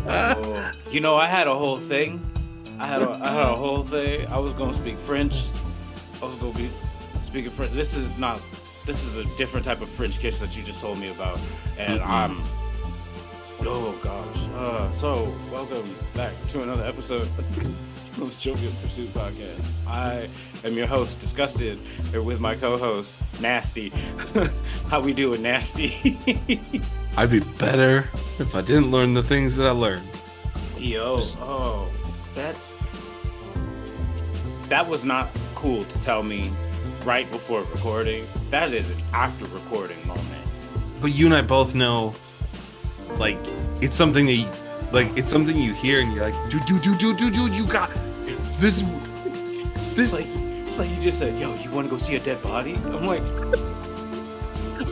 Oh, I had a whole thing. I had a whole thing. I was gonna speak French. I was gonna be speaking French. This is a different type of French kiss that you just told me about, and oh gosh. So welcome back to another episode of the Jovial Pursuit Podcast. I am your host, Disgusted, and with my co-host, Nasty. How we doing, Nasty? I'd be better if I didn't learn the things that I learned. That was not cool to tell me right before recording. That is an after recording moment. But you and I both know, like, it's something that it's something you hear and you're like, dude, you got this. It's like you just said, yo, you want to go see a dead body? I'm like,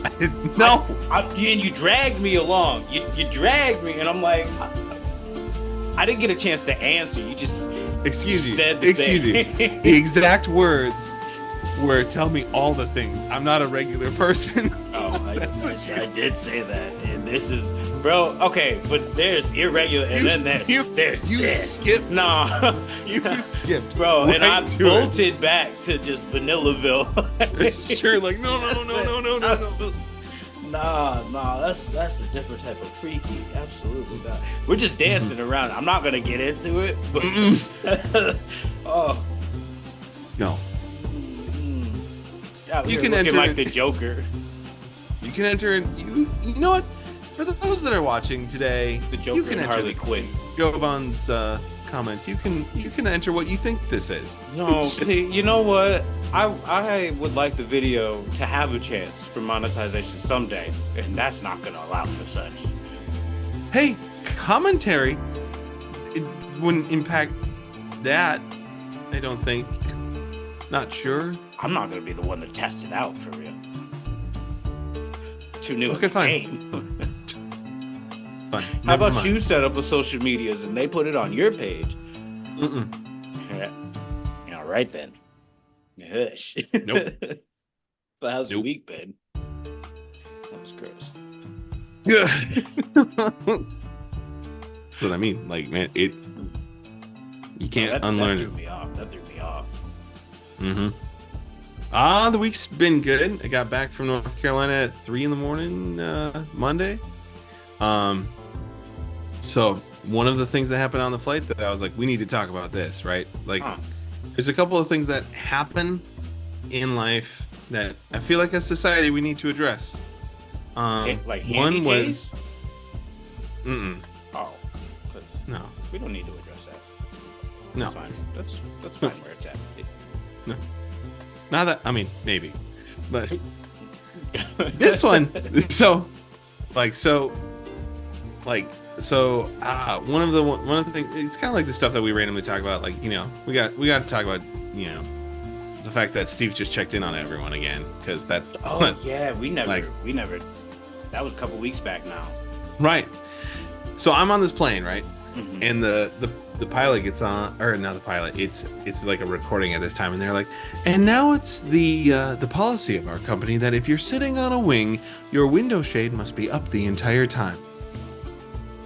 I didn't know. And you dragged me along. You dragged me, and I'm like, I didn't get a chance to answer. You just Excuse you. The exact words were, tell me all the things. I'm not a regular person. Oh, I did say that. And this is, bro, okay, but there's irregular, and then there's this. Skipped. Nah. You skipped. Bro, right, and I bolted back to just Vanillaville. Sure, like, no. Nah, that's a different type of freaky. Absolutely not. We're just dancing around. I'm not gonna get into it, but oh no. Yeah, you can enter like the Joker. You can enter and you know what? For those that are watching today, the Joker you can and enter Harley Quinn. Jovan's comments. You can enter what you think this is. No, you know what? I would like the video to have a chance for monetization someday, and that's not gonna allow for such. Hey, commentary, it wouldn't impact that. I don't think. Not sure. I'm not gonna be the one to test it out for real. Too new. Okay, fine. Fine. How about you set up a social medias and they put it on your page? Yeah. All right then. Hush. Nope. So how's your week been? That was gross. Yeah. That's what I mean. Like, man, you can't unlearn that threw me off. The week's been good. I got back from North Carolina at 3 a.m. Monday. So one of the things that happened on the flight that I was like, we need to talk about this, right? Like, there's a couple of things that happen in life that I feel like as society we need to address. Like one was. Oh, no, we don't need to address that. No, that's fine where it's at. No, not that. I mean, maybe, but this one. So one of the things, it's kind of like the stuff that we randomly talk about. Like, we got to talk about the fact that Steve just checked in on everyone again, because that's we never. That was a couple weeks back now. Right. So I'm on this plane, right? Mm-hmm. And the pilot gets on, or not the pilot. It's like a recording at this time, and they're like, and now it's the policy of our company that if you're sitting on a wing, your window shade must be up the entire time.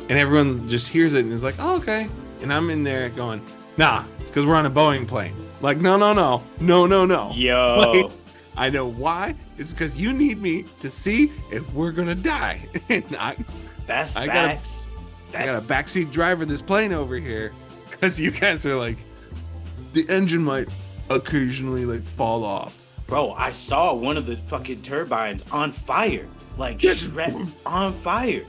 And everyone just hears it and is like, oh, okay. And I'm in there going, nah, it's because we're on a Boeing plane. Like, no. Yo. Like, I know why. It's because you need me to see if we're gonna die. And that's facts. I got a backseat driver this plane over here, because you guys are like, the engine might occasionally like fall off. Bro, I saw one of the fucking turbines on fire, like on fire.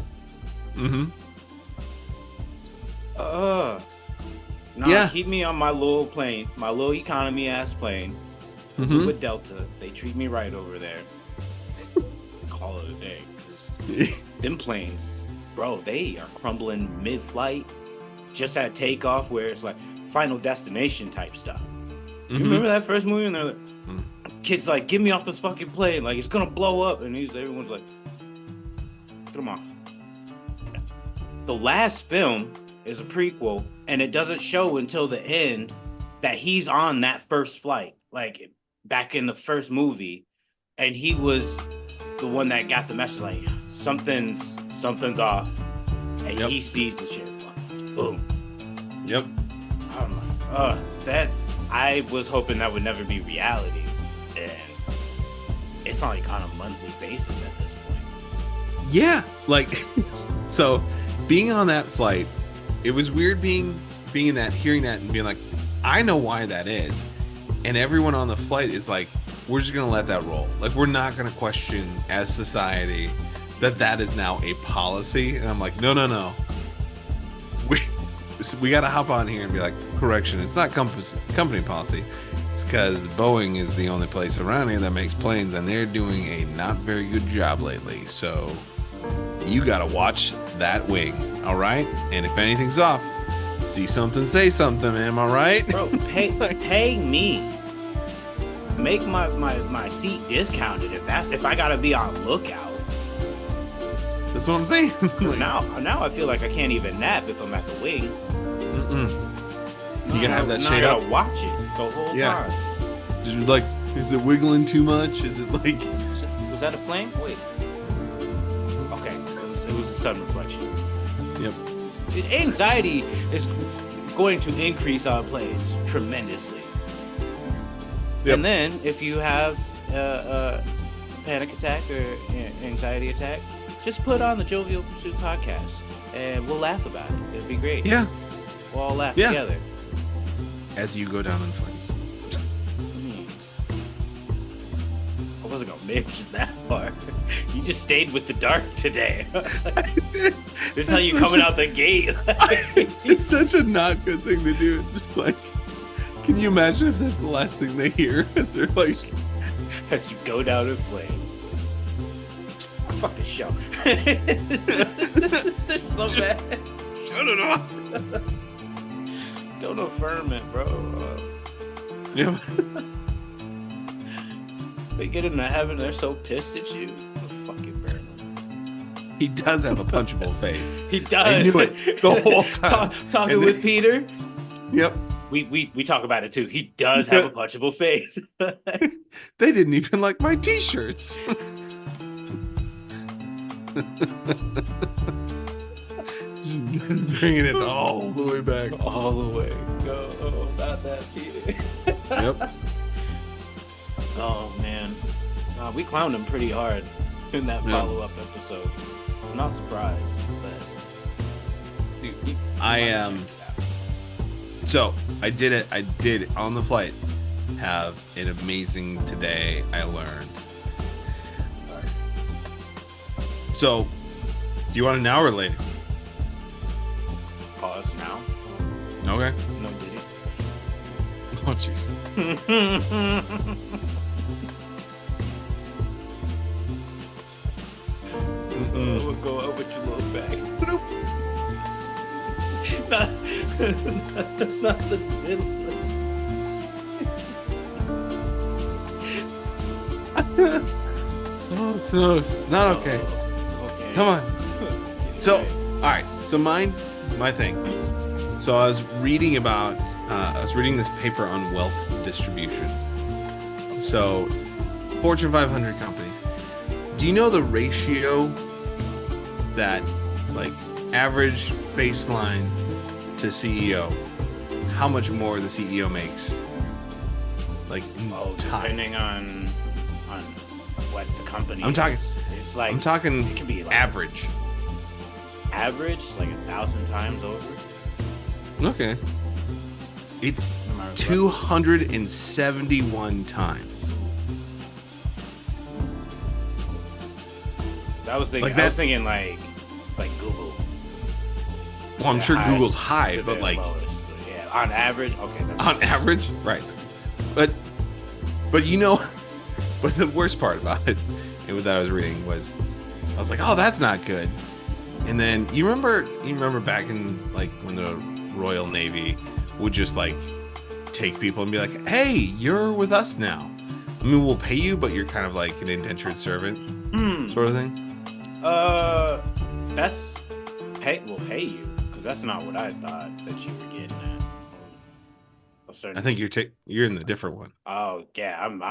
Keep me on my little plane, my little economy ass plane with Delta. They treat me right over there. Call it a day. Them planes, bro, they are crumbling mid-flight, just at takeoff, where it's like Final Destination type stuff. You remember that first movie? And they're like, kids like, get me off this fucking plane, like it's gonna blow up, and everyone's like, get them off. The last film is a prequel, and it doesn't show until the end that he's on that first flight, like back in the first movie, and he was the one that got the message, like something's off. and he sees the shit. Boom. Yep. I'm like, I was hoping that would never be reality, and it's not like on a monthly basis at this point. Yeah, like, so being on that flight, it was weird being in that, hearing that, and being like, I know why that is, and everyone on the flight is like, we're just gonna let that roll. Like, we're not gonna question as society that is now a policy. And I'm like, no. We got to hop on here and be like, correction, it's not company policy. It's because Boeing is the only place around here that makes planes, and they're doing a not very good job lately. So you got to watch that wing, all right? And if anything's off, see something, say something, am I right? Bro, pay me. Make my seat discounted if I got to be on lookout. That's what I'm saying. now I feel like I can't even nap if I'm at the wing. You gotta have that shade up. I gotta watch it the whole time. Is it like, is it wiggling too much? Is it like? Was that a plane? Wait. Okay, it was a sun reflection. Yep. Anxiety is going to increase on planes tremendously. Yep. And then if you have a panic attack or anxiety attack, just put on the Jovial Pursuit podcast and we'll laugh about it. It'd be great. Yeah. We'll all laugh together. As you go down in flames. I wasn't going to mention that part. You just stayed with the dark today. This is how you're coming out the gate. It's such a not good thing to do. It's just like, can you imagine if that's the last thing they hear? As they're like, as you go down in flames. Fuck this show. It's so bad. Shut it off. Don't affirm it, bro. Yeah. They get into heaven, they're so pissed at you. Fucking burn them. He does have a punchable face. He does. I knew it the whole time. Talking with Peter. Yep. We talk about it too. He does have a punchable face. They didn't even like my t-shirts. Bringing it all the way back. All the way. Go about that, Peter. Yep. Oh, man. We clowned him pretty hard in that follow-up episode. I'm not surprised, but... I am... So, I did on the flight have an amazing today I learned. So, do you want it now or later? Pause now. Okay. No diddy. Oh, jeez. We'll go over to low back. not the tin. Oh, it's not okay. Okay. Come on. So, all right. So my thing. So I was reading this paper on wealth distribution. So, Fortune 500 companies. Do you know the ratio that, like, average baseline to CEO, how much more the CEO makes? Like, depending on what the company I'm talking. is. It's like, I'm talking. It can be like average. Average, like 1,000 times over. Okay. It's 271 times. I was thinking, like Google. Well, I'm sure Google's high, but like lowest, but yeah, on average, okay. On average, right? But you know, but the worst part about it, and what I was reading was, I was like, oh, that's not good. And then you remember back in, like, when the Royal Navy would just, like, take people and be like, hey, you're with us now. I mean, we'll pay you, but you're kind of like an indentured servant sort of thing. We'll pay you, because that's not what I thought that you were getting at. I think you're in the different one. Oh yeah, I'm.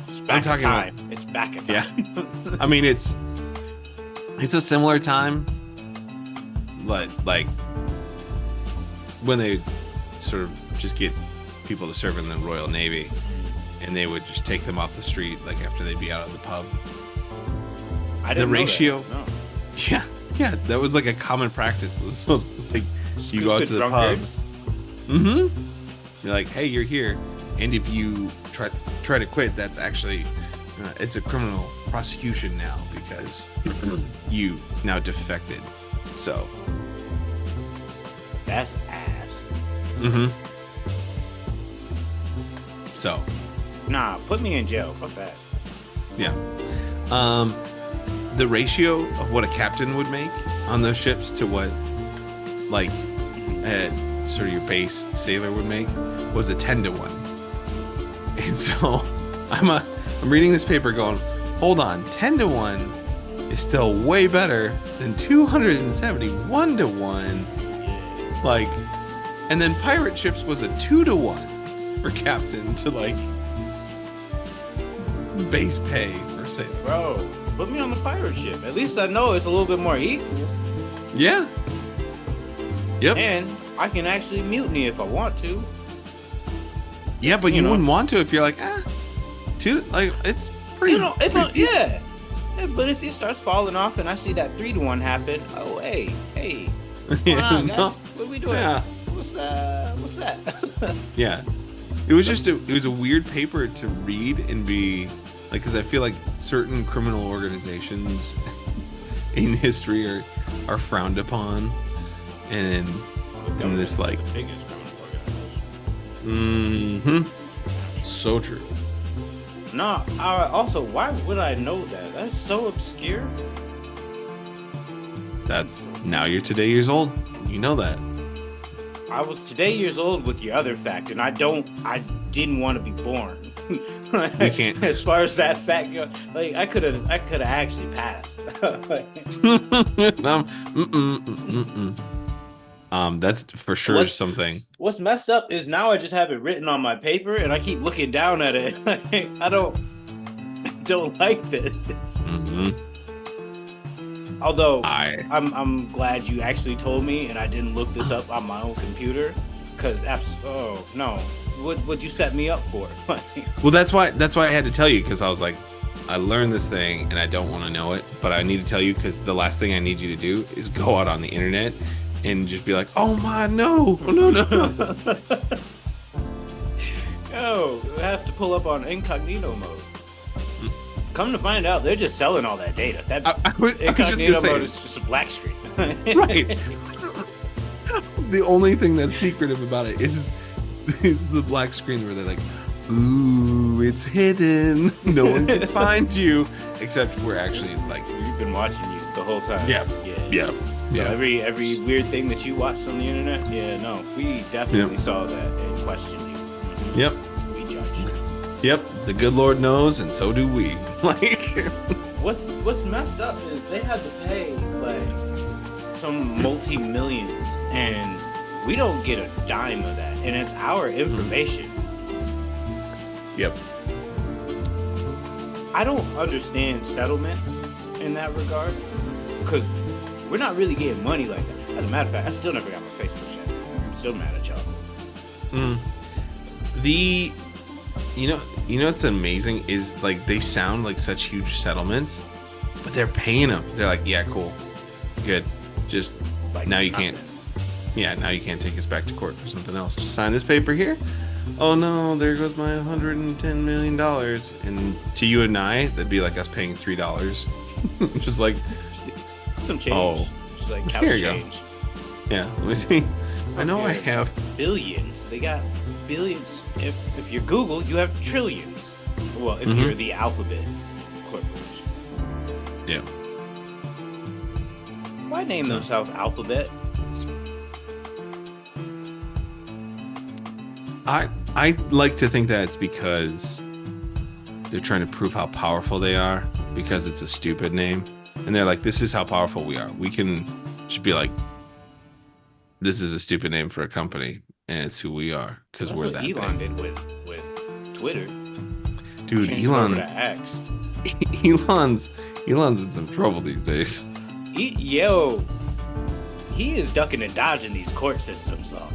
It's I'm back in talking time. about, it's back in time. Yeah. I mean, it's It's a similar time, but like when they sort of just get people to serve in the Royal Navy, and they would just take them off the street like after they'd be out of the pub. I didn't The know ratio, that. No. yeah, that was like a common practice. So, like, you go out to the pub. You're like, hey, you're here, and if you try to quit, that's actually it's a criminal prosecution now because you now defected. So That's ass. So Nah, put me in jail. Fuck that. yeah. The ratio of what a captain would make on those ships to what like sort of your base sailor would make was a 10-1. And so I'm reading this paper going, hold on, 10-1 is still way better than 271-1. Like, and then pirate ships was a 2-1 for captain to like base pay for sailor. Bro, put me on the pirate ship. At least I know it's a little bit more equal. Yeah. Yep. And I can actually mutiny if I want to. Yeah, but you know. wouldn't want to if you're like, like it's pretty. You know, if pretty yeah. But if it starts falling off and I see that 3-1 happen, oh hey, Yeah, on, no. what are we doing? Yeah. What's that? Yeah. It was just it was a weird paper to read and be like, because I feel like certain criminal organizations in history are frowned upon, and this like the biggest criminal organization. So true. No, also, why would I know that? That's so obscure. That's now you're today years old. You know that. I was today years old with your other fact, and I didn't want to be born. You can't. As far as that fact goes, like I could have actually passed. That's for sure something. What's messed up is now I just have it written on my paper, and I keep looking down at it. I don't like this. Although I'm glad you actually told me, and I didn't look this up on my own computer, because oh no, what would you set me up for? Well, that's why I had to tell you, because I was like, I learned this thing and I don't want to know it, but I need to tell you because the last thing I need you to do is go out on the internet and just be like, oh my, no. No, I have to pull up on incognito mode. Come to find out, they're just selling all that data. That incognito mode is just a black screen. Right. The only thing that's secretive about it is the black screen where they're like, ooh, it's hidden. No one can find you. Except we're actually like, we've been watching you the whole time. Yeah. So every weird thing that you watched on the internet, we definitely saw that and questioned you. Yep. We judged. Yep. The good Lord knows, and so do we. Like, what's messed up is they had to pay like some multi-millions, and we don't get a dime of that, and it's our information. Yep. I don't understand settlements in that regard, because we're not really getting money like that. As a matter of fact, I still never got my Facebook check. I'm still mad at y'all. You know what's amazing is like they sound like such huge settlements, but they're paying them. They're like, yeah, cool, good. Just Like now you nothing. can't. Yeah, now you can't take us back to court for something else. Just sign this paper here. Oh no, there goes my $110 million. And to you and I, that'd be like us paying $3. Just like Some change. Oh. Just like couch Here you go. change. yeah. Let me see. I know I Okay. have. Billions. They got billions. If you're Google, you have trillions. Well, if Mhm. you're the Alphabet Corporation. Yeah. Why name themselves Alphabet? I like to think that it's because they're trying to prove how powerful they are, because it's a stupid name, and they're like, this is how powerful we are. We can just be like, this is a stupid name for a company, and it's who we are because That's we're what that Elon big. did with Twitter. Dude, Changed it over to Elon's X. Elon's in some trouble these days. Yo, he is ducking and dodging these court systems. So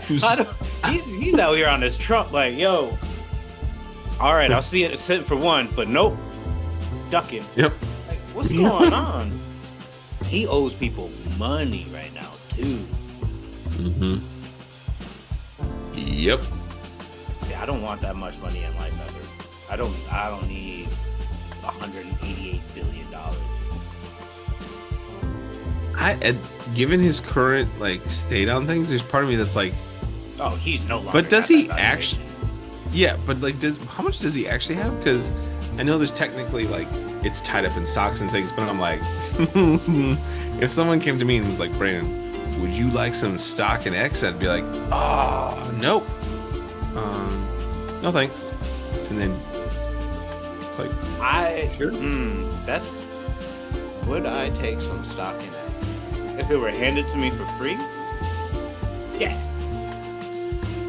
he's out here on this Trump like, yo, all right, I'll see it sit for one, but nope, ducking. Yep. Like, what's going on? He owes people money right now too. Mm-hmm. Yep. See, I don't want that much money in life ever. I don't need $188 billion. Given his current like state on things, there's part of me that's like, oh, he's no longer. But does he actually? Yeah, but like, how much does he actually have? Because I know there's technically like it's tied up in stocks and things, but I'm like, if someone came to me and was like, Brandon, would you like some stock in X? I'd be like, oh, nope, no thanks. And then like, sure. That's would I take some stock in that? If it were handed to me for free? Yeah.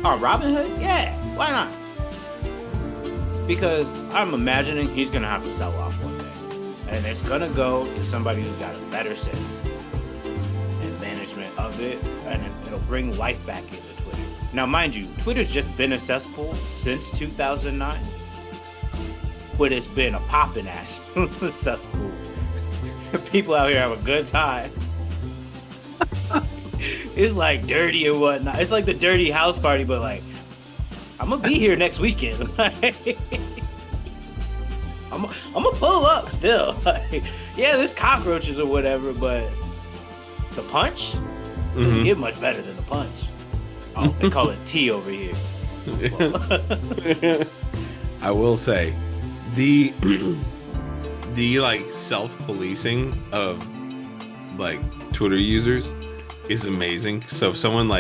On Robinhood? Yeah. Why not? Because I'm imagining he's gonna have to sell off one day, and it's gonna go to somebody who's got a better sense and management of it, and it'll bring life back into Twitter. Now, mind you, Twitter's just been a cesspool since 2009, but it's been a popping ass cesspool. People out here have a good time. It's like dirty and whatnot. It's like the dirty house party, but like, I'm gonna be here next weekend. I'm gonna pull up still. Like, yeah, there's cockroaches or whatever, but the punch doesn't get much better than the punch. Oh, they call it tea over here. I will say, the like self-policing of like Twitter users is amazing. So if someone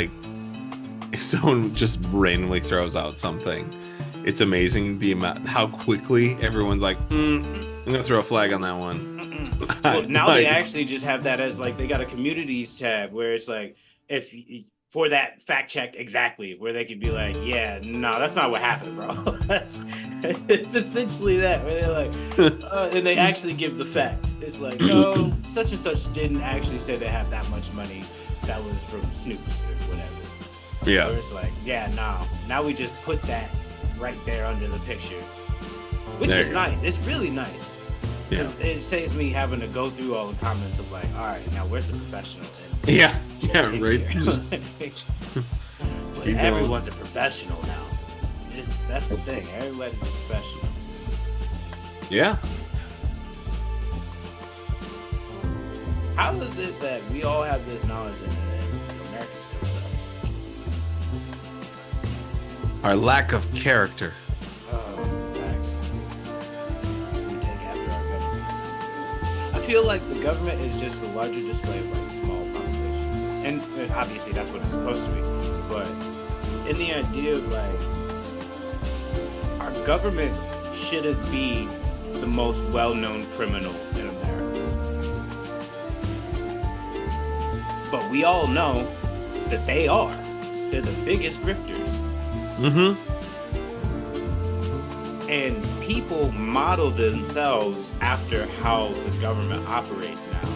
just randomly throws out something, it's amazing the amount how quickly everyone's like, I'm gonna throw a flag on that one. Well, now they actually just have that as like, they got a communities tab where it's like, if for that fact check exactly, where they could be like, yeah, no, that's not what happened, bro. It's essentially that, where they're like, and they actually give the fact. It's like, no, such and such didn't actually say they have that much money that was from Snoops or whatever. Yeah. Where it's like, yeah, no, now we just put that right there under the picture, which is nice. It's really nice. Yeah. It saves me having to go through all the comments of like, all right, now where's the professional? Yeah, right. But everyone's a professional now. That's the thing. Everybody's a professional. Yeah. How is it that we all have this knowledge and America still sucks? Our lack of character. Facts. We take after our government. I feel like the government is just a larger display of like small populations, and obviously that's what it's supposed to be. But in the idea of like, our government shouldn't be the most well-known criminal in America, but we all know that they are. They're the biggest grifters. And people model themselves after how the government operates now,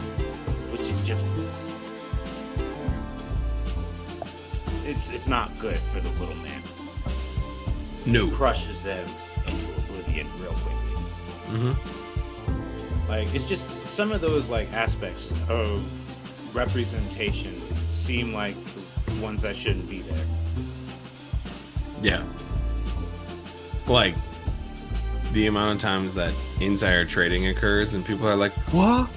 which is just, it's not good for the little man. No. It crushes them into oblivion real quickly. Like, it's just some of those like aspects of representation seem like the ones that shouldn't be there. Yeah. Like, the amount of times that insider trading occurs and people are like, what?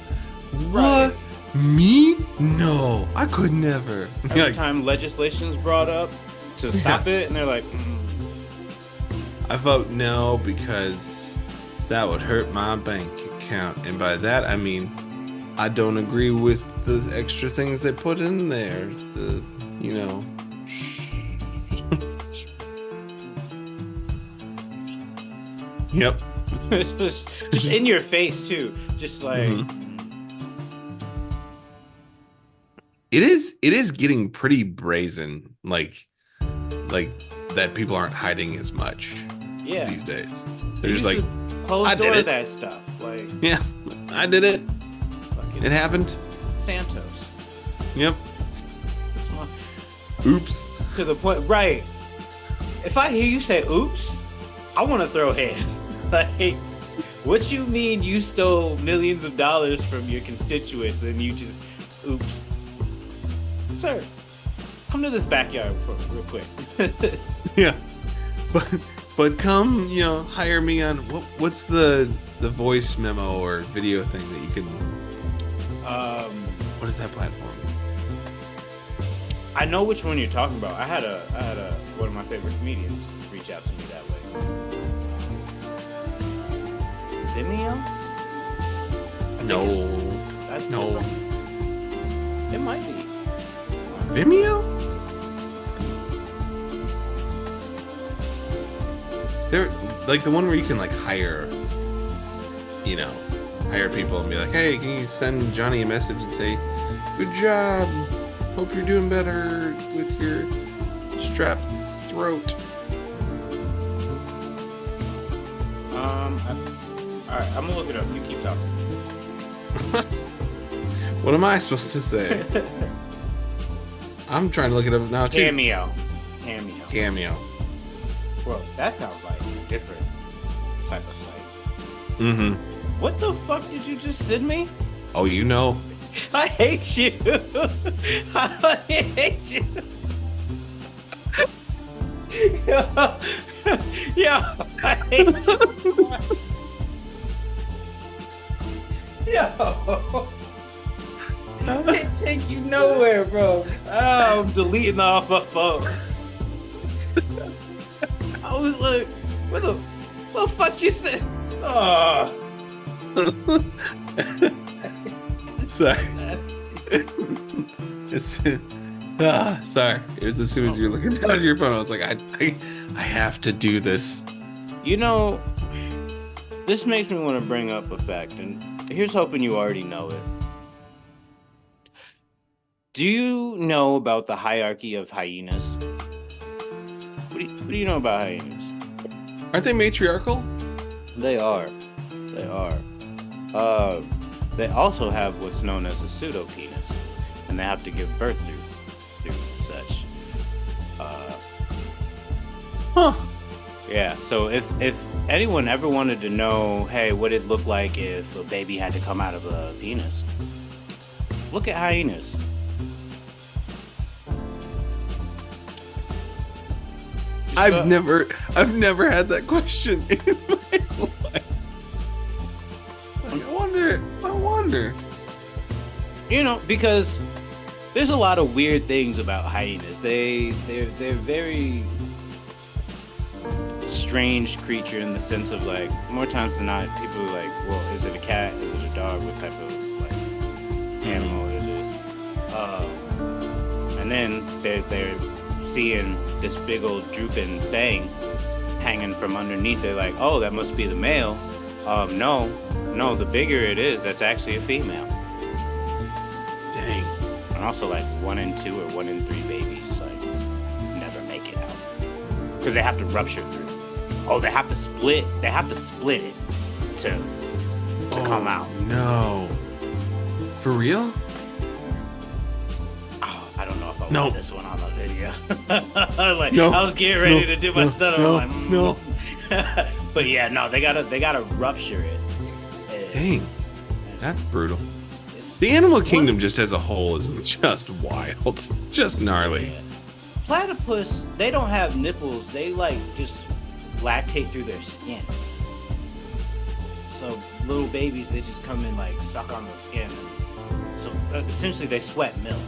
Right. What? Me? No, I could never. Every Like, time legislation's brought up to stop it, and they're like, I vote no because that would hurt my bank account. And by that, I mean, I don't agree with the extra things they put in there. The, you know. Yep. just in your face too, just like it is getting pretty brazen, like that people aren't hiding as much these days. They're just like, close I door did it. that stuff, like, yeah, I did it. It happened. Santos. Yep. This one- Oops. To the point, right? If I hear you say "oops," I want to throw hands. Like, what you mean you stole millions of dollars from your constituents and you just, oops, sir? Come to this backyard real quick. Yeah. But come, hire me on what's the voice memo or video thing that you can. What is that platform? I know which one you're talking about. I had a one of my favorite comedians reach out to me that way. Vimeo? No. No. It might be. Vimeo? They're like the one where you can like hire people and be like, hey, can you send Johnny a message and say, good job, hope you're doing better with your strapped throat. Alright, I'm gonna look it up. You keep talking. What am I supposed to say? I'm trying to look it up now too. Cameo. Well, that sounds like a different type of site. Mm-hmm. What the fuck did you just send me? Oh, you know. I hate you. I hate you. Yo, I hate you. Yo. I can't take you nowhere, bro. Oh, I'm deleting off my phone. I was like, what the fuck you said? Oh. Sorry. Sorry. It was as soon as you were looking down at your phone, I was like, I have to do this. This makes me want to bring up a fact, and here's hoping you already know it. Do you know about the hierarchy of hyenas? What do you know about hyenas? Aren't they matriarchal? They are. They also have what's known as a pseudo-penis, and they have to give birth through such. Yeah, so if anyone ever wanted to know, hey, what it'd look like if a baby had to come out of a penis, look at hyenas. I've never had that question in my life. I wonder. Because there's a lot of weird things about hyenas. They're very strange creature in the sense of, like, more times than not, people are like, well, is it a cat? Is it a dog? What type of animal is it? And then they're seeing this big old drooping thing hanging from underneath. They're like, oh, that must be the male. No, the bigger it is, that's actually a female. Dang. And also, like, 1 in 2 or 1 in 3 babies never make it out because they have to rupture through. Oh, they have to split it to come out. No. For real? Oh, I don't know if I No. want this one on the video. No. I was getting ready to do my setup. No. But yeah, no, they gotta rupture it. Dang. That's brutal. The animal kingdom just as a whole is just wild. Just gnarly. Yeah. Platypus, they don't have nipples. They just lactate through their skin. So little babies, they just come in suck on the skin. So essentially they sweat milk.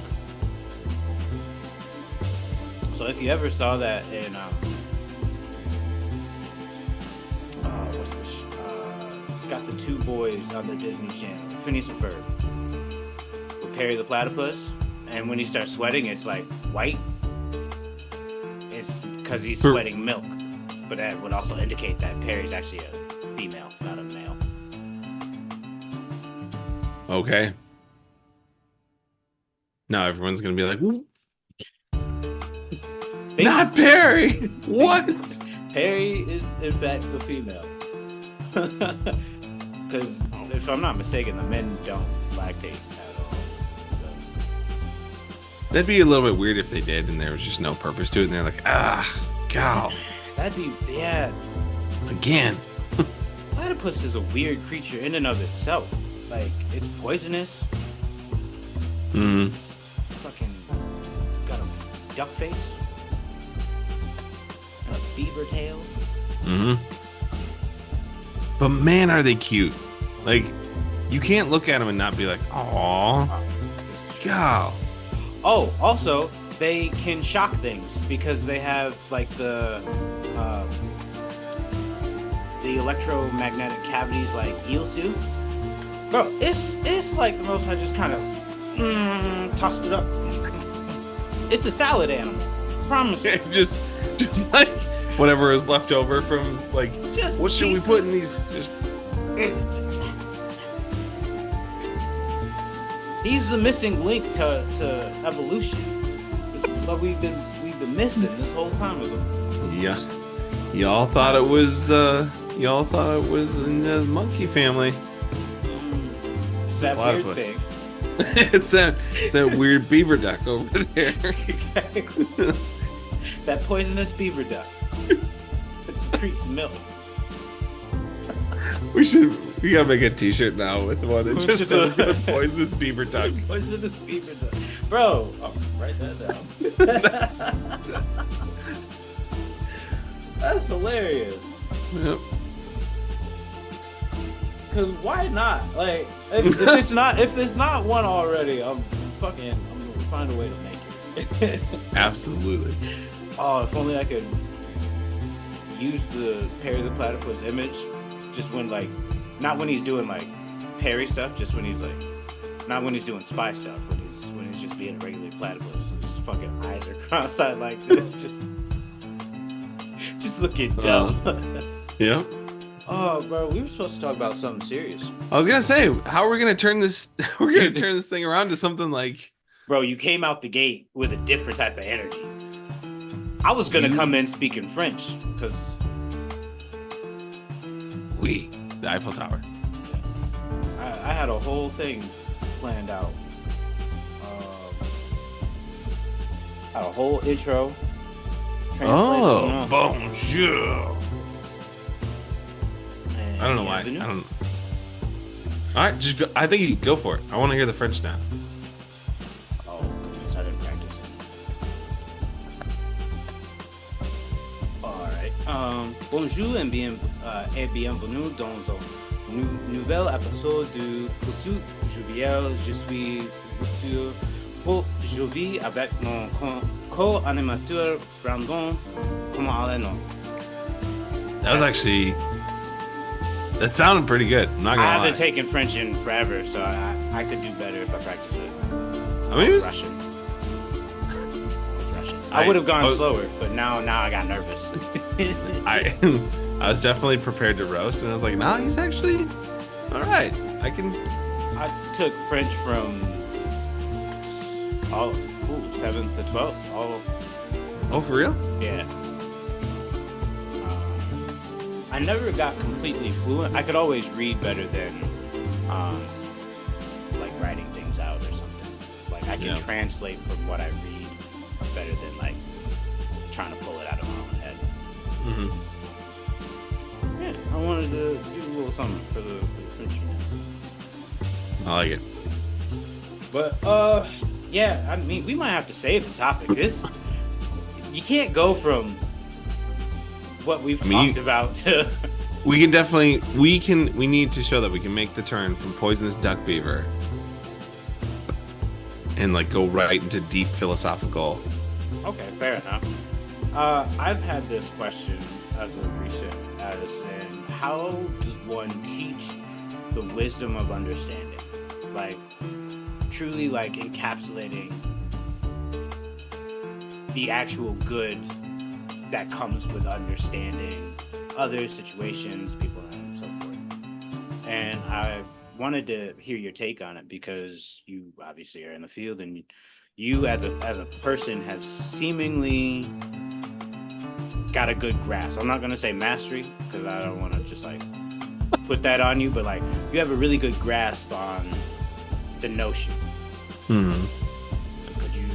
So if you ever saw that in what's this? It's got the 2 boys on the Disney Channel, Phineas and Ferb, with Perry the Platypus, and when he starts sweating, it's white. It's because he's sweating milk, but that would also indicate that Perry's actually a female, not a male. Okay. Now everyone's gonna be like, not Perry! What? Perry is in fact the female. Because if I'm not mistaken, the men don't lactate at all. That'd be a little bit weird if they did, and there was just no purpose to it, and they're like, cow. That'd be, yeah. Again. Platypus is a weird creature in and of itself. Like, it's poisonous. Mm-hmm. Fucking got a duck face. And a beaver tail. Mm-hmm. But man, are they cute. Like, you can't look at them and not be like, aw. God. Oh, also, they can shock things because they have, like, the electromagnetic cavities like eels do. Bro, it's like the most I just kind of tossed it up. It's a salad animal. Promise. just like whatever is left over from, like, just what should pieces. we put in these? Just... He's the missing link to evolution. This is what we've been missing this whole time with him. Yeah. Y'all thought it was in the monkey family. It's that weird Platypus. thing. it's that weird beaver duck over there. Exactly. That poisonous beaver duck. It secretes milk. We gotta make a t-shirt now with one that just says poisonous beaver duck. Poisonous beaver duck. Bro, I'll write that down. That's hilarious. Yep. Cause why not? Like, if it's not one already, I'm gonna find a way to make it. Absolutely. Oh, if only I could use the Perry the Platypus image, just when, like, not when he's doing like Perry stuff, just when he's like, not when he's doing spy stuff, when he's just being a regular platypus. His fucking eyes are cross-eyed like this, just looking dumb. Yeah. Oh, bro, we were supposed to talk about something serious. I was gonna say, how are we gonna turn this? We're gonna turn this thing around to something like. Bro, you came out the gate with a different type of energy. I was gonna come in speaking French, because the Eiffel Tower. I had a whole thing planned out. Had a whole intro. Oh, bonjour. And I don't know why. I don't know. All right, just go. I think you go for it. I want to hear the French now. Oh, goodness, I didn't practice. All right. Bonjour et bienvenue dans un nouvel épisode de Pursuit Jovial. Je suis Victor Jovi avec mon co-animateur Brandon. Comment allez-vous? That was actually. That sounded pretty good. I'm not gonna lie. I haven't taken French in forever, so I could do better if I practice it. I mean, it was Russian. I would have gone slower, but now I got nervous. I was definitely prepared to roast, and I was like, nah, he's actually all right. I took French from 7th to 12th. Oh, for real? Yeah. I never got completely fluent. I could always read better than like writing things out or something. Like I can translate from what I read better than like trying to pull it out of my own head. Mm-hmm. Yeah, I wanted to do a little something for the Frenchiness. I like it. But yeah, I mean, we might have to save the topic. You can't go from what we've talked about to. We need to show that we can make the turn from poisonous duck beaver and like go right into deep philosophical. Okay, fair enough. I've had this question as of recent in how does one teach the wisdom of understanding? Like truly like encapsulating the actual good that comes with understanding other situations, people, and so forth. And I wanted to hear your take on it because you obviously are in the field, and you as a person have seemingly got a good grasp. I'm not going to say mastery because I don't want to just like put that on you, but like you have a really good grasp on the notion. Hmm. Could you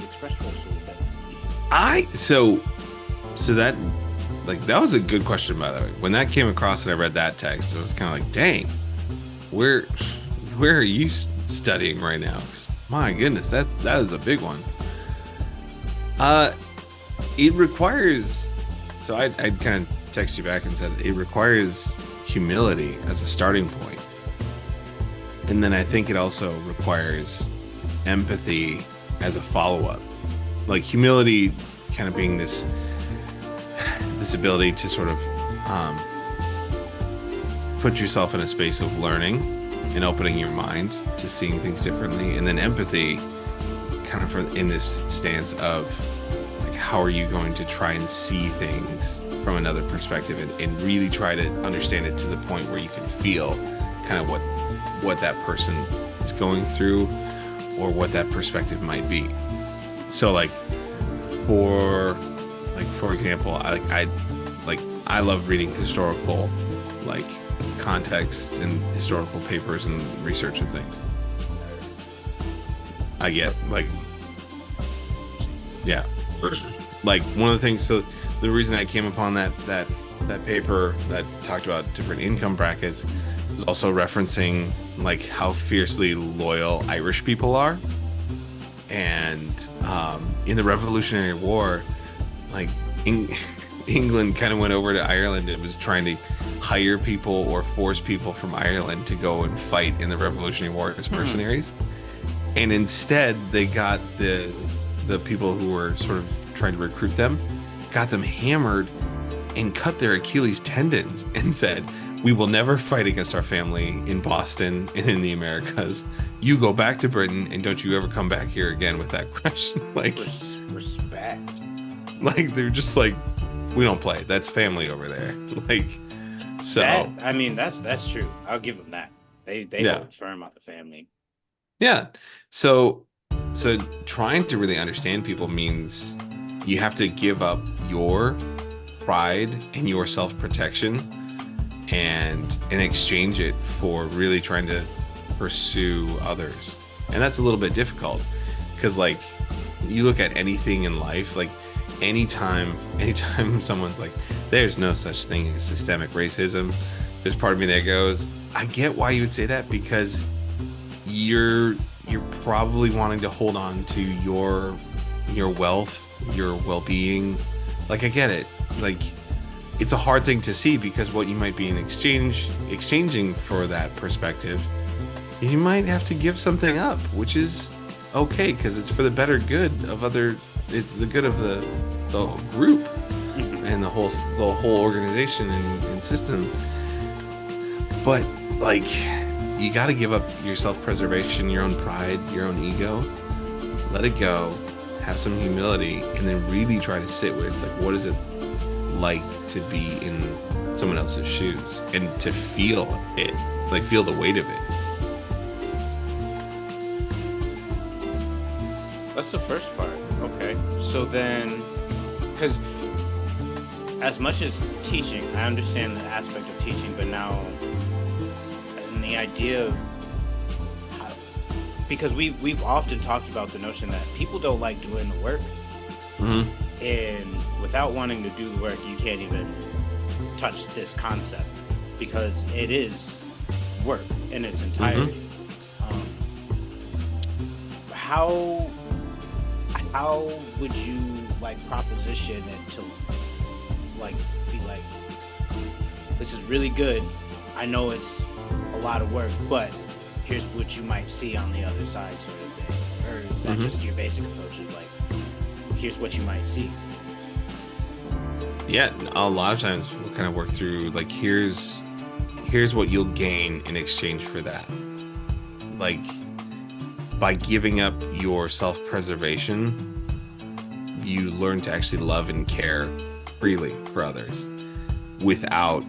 express for us a little bit? So that that was a good question, by the way. When that came across and I read that text, it was kind of like, dang, where are you studying right now? 'Cause my goodness, that is a big one. It requires. So I'd kind of text you back and said it requires humility as a starting point, and then I think it also requires empathy as a follow-up. Like humility, kind of being this ability to sort of put yourself in a space of learning and opening your mind to seeing things differently, and then empathy, kind of in this stance of like, how are you going to try and see things from another perspective and really try to understand it to the point where you can feel kind of what that person is going through or what that perspective might be. So for example, I love reading historical contexts and historical papers and research and things. I get yeah, one of the things. So the reason I came upon that paper that talked about different income brackets was also referencing how fiercely loyal Irish people are, and in the Revolutionary War, England kind of went over to Ireland and was trying to hire people or force people from Ireland to go and fight in the Revolutionary War as mercenaries. And instead they got the people who were sort of trying to recruit them, got them hammered and cut their Achilles tendons and said, we will never fight against our family in Boston and in the Americas. You go back to Britain and don't you ever come back here again with that question. Respect. They're just we don't play. That's family over there. So that's true. I'll give them that. They hold firm on the family. Yeah. So trying to really understand people means you have to give up your pride and your self-protection and exchange it for really trying to pursue others. And that's a little bit difficult because you look at anything in life, anytime someone's there's no such thing as systemic racism, there's part of me that goes, I get why you would say that, because you're probably wanting to hold on to your wealth, your well-being. I get it. It's a hard thing to see, because what you might be exchanging for that perspective is you might have to give something up, which is okay because it's for the better good of it's the good of the group and the whole organization and system. But you got to give up your self-preservation, your own pride, your own ego, let it go, have some humility, and then really try to sit with what is it like to be in someone else's shoes and to feel it, feel the weight of it. That's the first part. Okay. So then, because as much as teaching, I understand the aspect of teaching, but now and the idea of how, because we've often talked about the notion that people don't like doing the work. Mm-hmm. And without wanting to do the work, you can't even touch this concept because it is work in its entirety. How would you proposition it to be this is really good, I know it's a lot of work, but here's what you might see on the other side, sort of thing? Or is that just your basic approach of here's what you might see? Yeah, a lot of times we'll kind of work through here's what you'll gain in exchange for that. By giving up your self-preservation, you learn to actually love and care freely for others without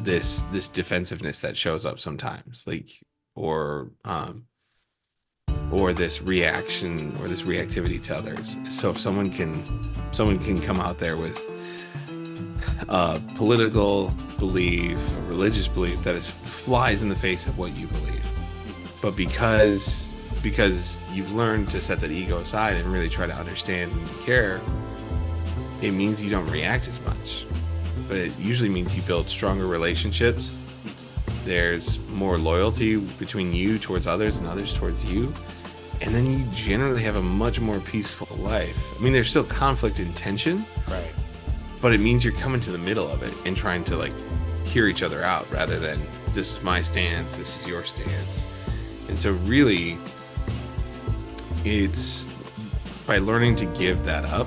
this defensiveness that shows up sometimes, or this reaction or this reactivity to others. So if someone can come out there with a political belief, a religious belief that flies in the face of what you believe, But because you've learned to set that ego aside and really try to understand and care, it means you don't react as much. But it usually means you build stronger relationships. There's more loyalty between you towards others and others towards you. And then you generally have a much more peaceful life. I mean, there's still conflict and tension. Right. But it means you're coming to the middle of it and trying to like hear each other out rather than this is my stance, this is your stance. And so really it's by learning to give that up.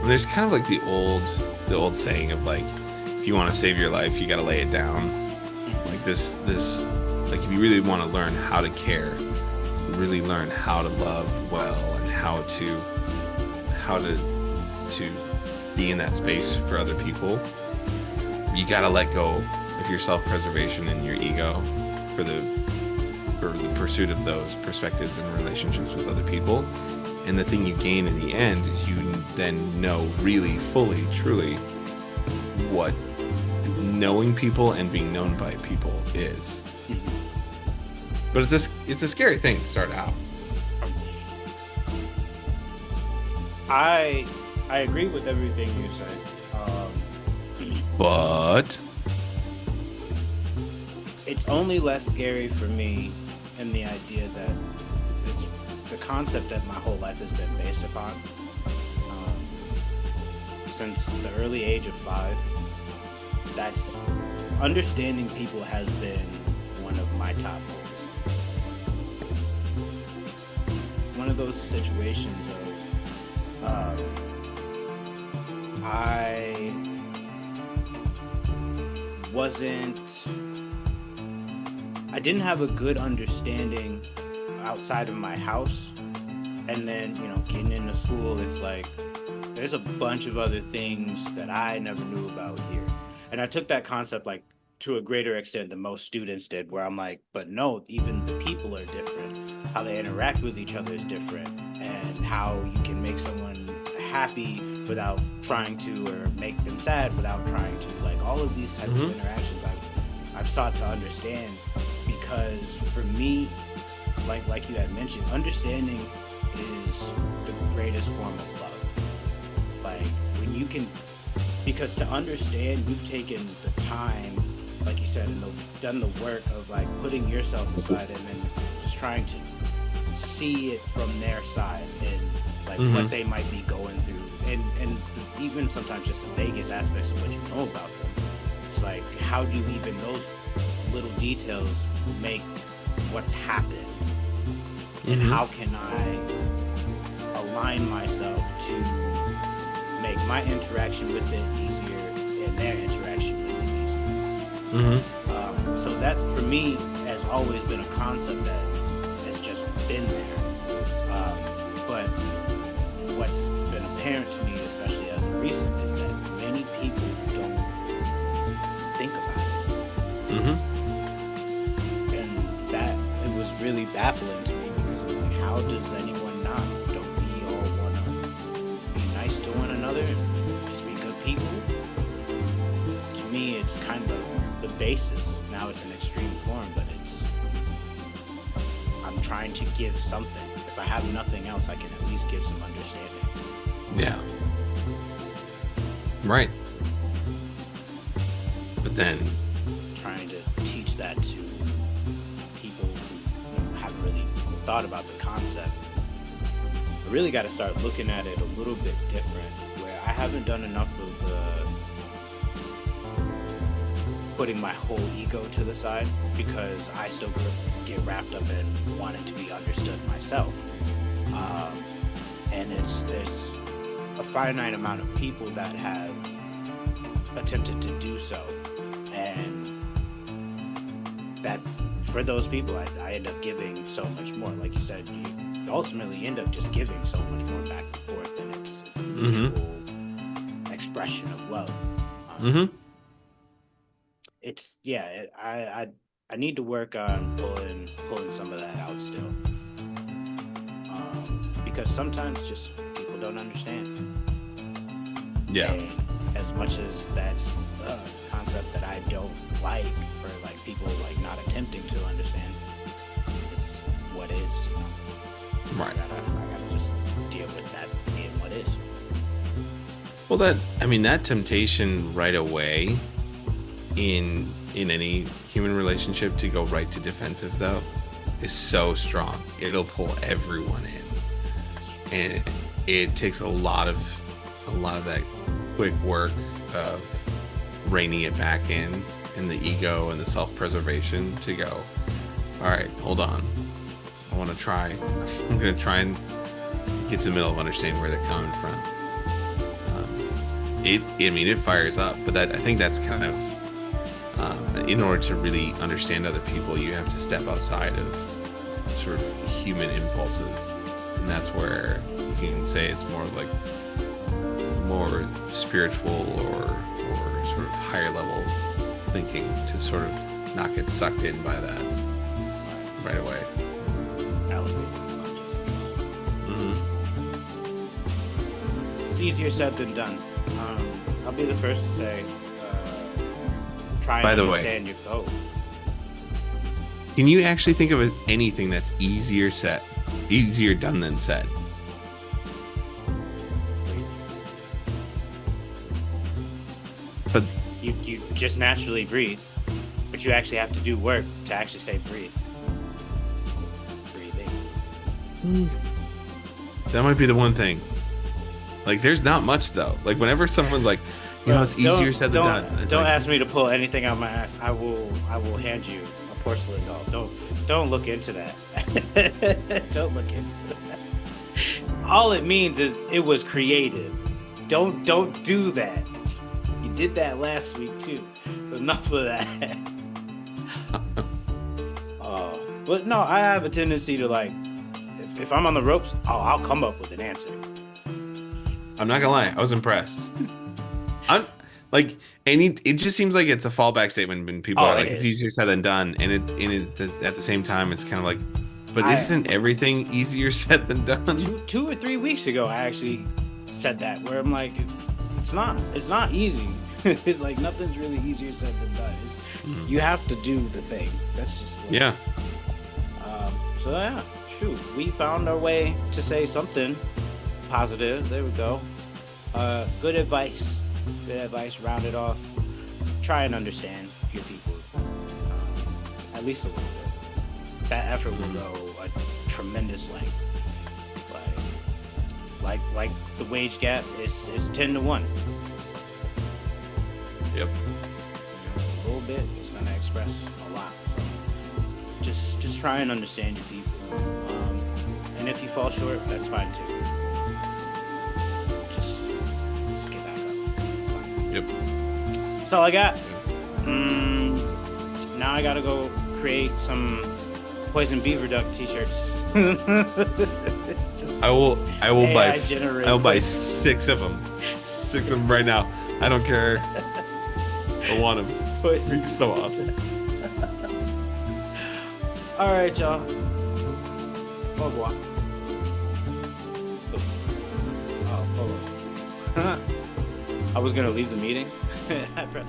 There's kind of like the old saying of like, if you want to save your life, you got to lay it down. Like this, like if you really want to learn how to care, really learn how to love well, and how to be in that space for other people, you got to let go of your self-preservation and your ego for the pursuit of those perspectives and relationships with other people. And the thing you gain in the end is you then know really fully, truly what knowing people and being known by people is. But it's a scary thing to start out. I agree with everything you said. But it's only less scary for me in the idea that it's the concept that my whole life has been based upon. Since the early age of 5, that's understanding people has been one of my top goals. One of those situations of I didn't have a good understanding outside of my house, and then getting into school, it's like there's a bunch of other things that I never knew about here. And I took that concept like to a greater extent than most students did, where I'm like, but no, even the people are different. How they interact with each other is different, and how you can make someone happy without trying to, or make them sad without trying to. Like all of these types of interactions I've sought to understand, because for me, like you had mentioned, understanding is the greatest form of love. Like when you can, because to understand, you've taken the time, like you said, and done the work of like putting yourself aside and then just trying to see it from their side and like what they might be going through, and even sometimes just the vaguest aspects of what you know about them. It's like, how do even those little details make what's happened, and how can I align myself to make my interaction with it easier and their interaction with it easier. So that for me has always been a concept that has just been there. But what's been apparent to me, especially as of recent, is that many people don't think about it. And that it was really baffling to me, because I'm like, how does anyone not? Don't we all want to be nice to one another and just be good people? To me, it's kind of the basis. Now it's an extreme form, but I'm trying to give something. If I have nothing else, I can at least give some understanding. Yeah. Right. But then Trying to teach that to people who haven't really thought about the concept. I really got to start looking at it a little bit different, where I haven't done enough of putting my whole ego to the side, because I still get wrapped up in wanting to be understood myself. And there's a finite amount of people that have attempted to do so, and that for those people I end up giving so much more. Like you said, you ultimately end up just giving so much more back and forth, and it's a mutual expression of love. It's I need to work on pulling some of that out still, because sometimes just people don't understand. Yeah. And as much as that's a concept that I don't like, or like people like not attempting to understand. It's what is, you know. Right. I gotta just deal with that being what is. Well, that temptation right away in any human relationship to go right to defensive though is so strong. It'll pull everyone in, and it takes a lot of that quick work of reining it back in the ego and the self-preservation to go, all right, hold on, I'm gonna try and get to the middle of understanding where they're coming from. It fires up, but I think that's kind of in order to really understand other people, you have to step outside of sort of human impulses, and that's where you can say it's more spiritual or sort of higher level thinking to sort of not get sucked in by that right away. Mm-hmm. It's easier said than done. I'll be the first to say, try and understand your goal. Can you actually think of anything that's easier done than said? But you just naturally breathe, but you actually have to do work to actually say breathe. Breathing. That might be the one thing. Like, there's not much though. Like, whenever someone's like, it's easier said than done. Don't ask me to pull anything out of my ass. I will hand you a porcelain doll. Don't look into that. Don't look into that. All it means is it was creative. Don't do that. You did that last week too. Enough of that. But no, I have a tendency to like, if I'm on the ropes, I'll come up with an answer. I'm not gonna lie, I was impressed. I'm like, it just seems like it's a fallback statement when people are like, it's easier said than done, and it at the same time, it's kind of like, but isn't everything easier said than done? Two or 3 weeks ago, I actually said that, where I'm like, it's not easy. It's like nothing's really easier said than done. You have to do the thing. That's just yeah. So yeah, shoot, we found our way to say something positive. There we go. Good advice. Round it off. Try and understand your people. At least a little bit. That effort will go a tremendous length. Like the wage gap is 10 to 1. Yep. A little bit is gonna express a lot. So just try and understand your people. And if you fall short, that's fine too. Just get back up. It's fine. Yep. That's all I got. Now I gotta go create some Poison Beaver Duck t-shirts. I will buy 6 of them. 6 of them right now. I don't care. I want them. Poison. So awesome. All right, y'all. Au revoir. Oh, hold on. I was gonna leave the meeting. I pressed